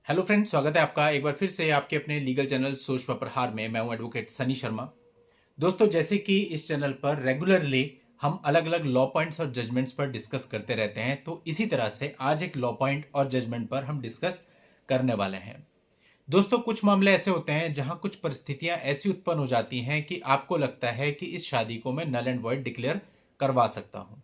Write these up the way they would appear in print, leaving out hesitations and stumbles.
Hello friends, स्वागत है आपका एक बार फिर से आपके अपने लीगल चैनल सोच पर प्रहार में। मैं हूं एडवोकेट सनी शर्मा। दोस्तों, जैसे कि इस चैनल पर रेगुलरली हम अलग अलग लॉ पॉइंट्स और जजमेंट्स पर डिस्कस करते रहते हैं, तो इसी तरह से आज एक लॉ पॉइंट और जजमेंट पर हम डिस्कस करने वाले हैं। दोस्तों, कुछ मामले ऐसे होते हैं जहां कुछ परिस्थितियां ऐसी उत्पन्न हो जाती हैं कि आपको लगता है कि इस शादी को मैं नल एंड वॉइड डिक्लेयर करवा सकता हूं,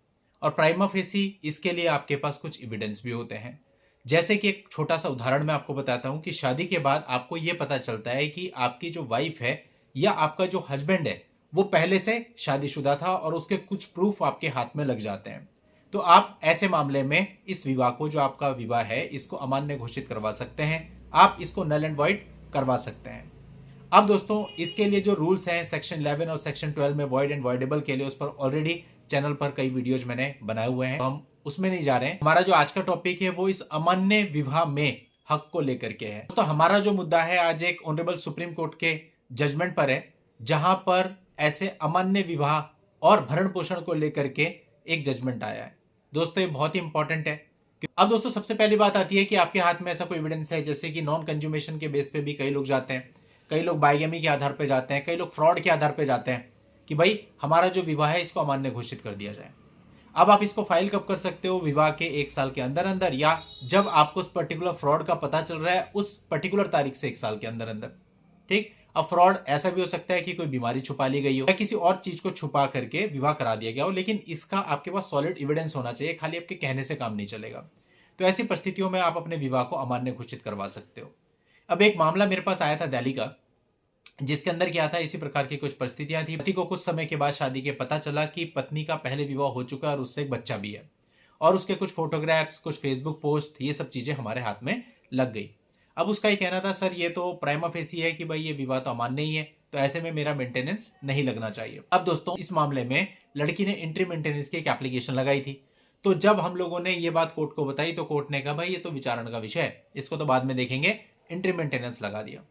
और प्राइमा फेसी इसके लिए आपके पास कुछ एविडेंस भी होते हैं। जैसे कि एक छोटा सा उदाहरण मैं आपको बताता हूं कि शादी के बाद आपको यह पता चलता है कि आपकी जो वाइफ है या आपका जो हस्बैंड है वो पहले से शादीशुदा था और उसके कुछ प्रूफ आपके हाथ में लग जाते हैं। तो आप ऐसे मामले में इस विवाह को, जो आपका विवाह है, इसको अमान्य घोषित करवा सकते हैं। आप इसको नल एंड वॉइड करवा सकते हैं। अब दोस्तों, इसके लिए जो रूल्स हैं सेक्शन 11 और सेक्शन 12 में वॉइड एंड वॉइडेबल के लिए, उस पर ऑलरेडी चैनल पर कई वीडियोज मैंने बनाए हुए हैं, तो हम उसमें नहीं जा रहे हैं। हमारा जो आज का टॉपिक है वो इस अमान्य विवाह में हक को लेकर के है। तो हमारा जो मुद्दा है आज एक ऑनरेबल सुप्रीम कोर्ट के जजमेंट पर है, जहां पर ऐसे अमान्य विवाह और भरण पोषण को लेकर के एक जजमेंट आया है। दोस्तों, ये बहुत ही इंपॉर्टेंट है। अब दोस्तों, सबसे पहली बात आती है कि आपके हाथ में ऐसा कोई एविडेंस है, जैसे कि नॉन कंज्यूमेशन के बेस पे भी कई लोग जाते हैं, कई लोग बाइगेमी के आधार पे जाते हैं, कई लोग फ्रॉड के आधार पे जाते हैं कि भाई हमारा जो विवाह है इसको अमान्य घोषित कर दिया जाए। अब आप इसको फाइल कब कर सकते हो? विवाह के 1 साल के अंदर अंदर, या जब आपको उस पर्टिकुलर फ्रॉड का पता चल रहा है उस पर्टिकुलर तारीख से 1 साल के अंदर अंदर। ठीक। अब फ्रॉड ऐसा भी हो सकता है कि कोई बीमारी छुपा ली गई हो या किसी और चीज को छुपा करके विवाह करा दिया गया हो, लेकिन इसका आपके पास सॉलिड एविडेंस होना चाहिए, खाली आपके कहने से काम नहीं चलेगा। तो ऐसी परिस्थितियों में आप अपने विवाह को अमान्य घोषित करवा सकते हो। अब एक मामला मेरे पास आया था दिल्ली का, जिसके अंदर क्या था, इसी प्रकार की कुछ परिस्थितियां थी। पति को कुछ समय के बाद शादी के पता चला कि पत्नी का पहले विवाह हो चुका है और उससे एक बच्चा भी है, और उसके कुछ फोटोग्राफ्स, कुछ फेसबुक पोस्ट, ये सब चीजें हमारे हाथ में लग गई। अब उसका ये कहना था, सर ये तो प्राइमा फेसी है कि भाई ये विवाह तो अमान्य ही है, तो ऐसे में मेरा मेंटेनेंस नहीं लगना चाहिए। अब दोस्तों, इस मामले में लड़की ने इंट्री मेंटेनेंस की एक एप्लीकेशन लगाई थी। तो जब हम लोगों ने ये बात कोर्ट को बताई तो कोर्ट ने कहा भाई ये तो विचारण का विषय है, इसको तो बाद में देखेंगे, इंट्री मेंटेनेंस लगा दिया।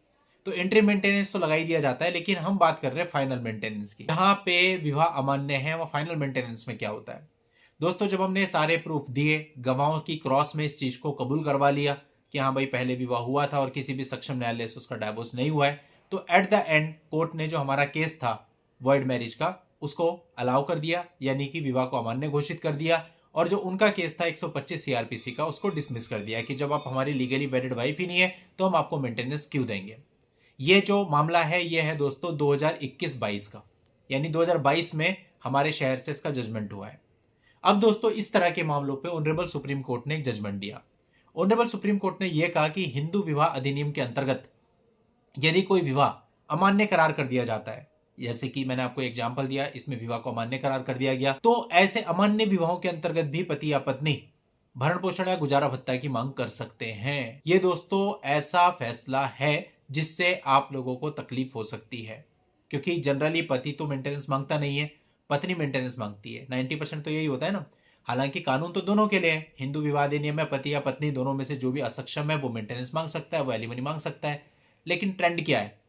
तो एंट्री मेंटेनेंस तो लगा ही दिया जाता है, लेकिन हम बात कर रहे हैं फाइनल मेंटेनेंस की। जहां पे विवाह अमान्य है, वो फाइनल मेंटेनेंस में क्या होता है? दोस्तों, जब हमने सारे प्रूफ दिए, गवाहों की क्रॉस में इस चीज को कबूल करवा लिया कि हाँ भाई पहले विवाह हुआ था और किसी भी सक्षम न्यायालय से उसका डाइवोर्स नहीं हुआ है, तो एट द एंड कोर्ट ने जो हमारा केस था वॉइड मैरिज का, उसको अलाउ कर दिया, यानी कि विवाह को अमान्य घोषित कर दिया। और जो उनका केस था 125 सीआरपीसी का, उसको डिसमिस कर दिया कि जब आप हमारी लीगली वेलिड वाइफ ही नहीं है तो हम आपको मेंटेनेंस क्यों देंगे। ये जो मामला है ये है दोस्तों 2021-22 का, यानी 2022 में हमारे शहर से इसका जजमेंट हुआ है। अब दोस्तों, इस तरह के मामलों पे ऑनरेबल सुप्रीम कोर्ट ने एक जजमेंट दिया। ऑनरेबल सुप्रीम कोर्ट ने यह कहा कि हिंदू विवाह अधिनियम के अंतर्गत यदि कोई विवाह अमान्य करार कर दिया जाता है, जैसे कि मैंने आपको एग्जांपल दिया, इसमें विवाह को अमान्य करार कर दिया गया, तो ऐसे अमान्य विवाहों के अंतर्गत भी पति या पत्नी भरण पोषण या गुजारा भत्ता की मांग कर सकते हैं। ये दोस्तों ऐसा फैसला है जिससे आप लोगों को तकलीफ हो सकती है, क्योंकि जनरली पति तो मेंटेनेंस मांगता नहीं है, पत्नी मेंटेनेंस मांगती है। 90% तो यही होता है ना। हालांकि कानून तो दोनों के लिए है। हिंदू विवाह अधिनियम में पति या पत्नी दोनों में से जो भी असक्षम है वो मेंटेनेंस मांग सकता है, वो एलिमनी मांग सकता है। लेकिन ट्रेंड क्या है?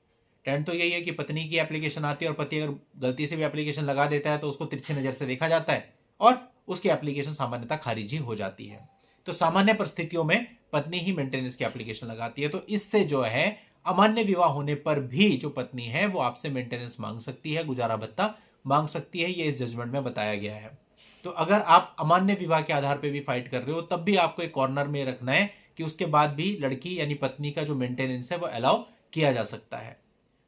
ट्रेंड तो यही है कि पत्नी की एप्लीकेशन आती है और पति अगर गलती से भी एप्लीकेशन लगा देता है तो उसको तिरछी नजर से देखा जाता है और उसकी एप्लीकेशन सामान्यतः खारिज ही हो जाती है। तो सामान्य परिस्थितियों में पत्नी ही मेंटेनेंस की एप्लीकेशन लगाती है। तो इससे जो है अमान्य विवाह होने पर भी जो पत्नी है वो आपसे मेंटेनेंस मांग सकती है, गुजारा भत्ता मांग सकती है। ये इस जजमेंट में बताया गया है। तो अगर आप अमान्य विवाह के आधार पर भी फाइट कर रहे हो, तब भी आपको एक कॉर्नर में रखना है कि उसके बाद भी लड़की यानी पत्नी का जो मेंटेनेंस है वो अलाउ किया जा सकता है।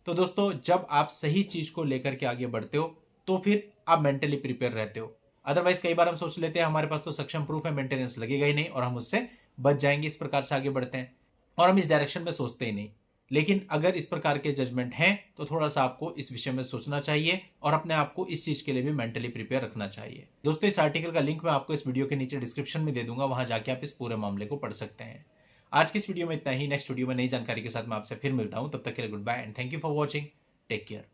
तो दोस्तों, जब आप सही चीज को लेकर के आगे बढ़ते हो तो फिर आप मेंटली प्रिपेयर रहते हो। अदरवाइज कई बार हम सोच लेते हैं हमारे पास तो सक्षम प्रूफ है, मेंटेनेंस लगेगा ही नहीं और हम उससे बच जाएंगे, इस प्रकार से आगे बढ़ते हैं और हम इस डायरेक्शन में सोचते ही नहीं। लेकिन अगर इस प्रकार के जजमेंट हैं तो थोड़ा सा आपको इस विषय में सोचना चाहिए और अपने आप को इस चीज के लिए भी मेंटली प्रिपेयर रखना चाहिए। दोस्तों, इस आर्टिकल का लिंक मैं आपको इस वीडियो के नीचे डिस्क्रिप्शन में दे दूंगा, वहां जाके आप इस पूरे मामले को पढ़ सकते हैं। आज की इस वीडियो में इतना ही। नेक्स्ट वीडियो में नई जानकारी के साथ मैं आपसे फिर मिलता हूं। तब तक के लिए good bye and thank you for watching. Take care.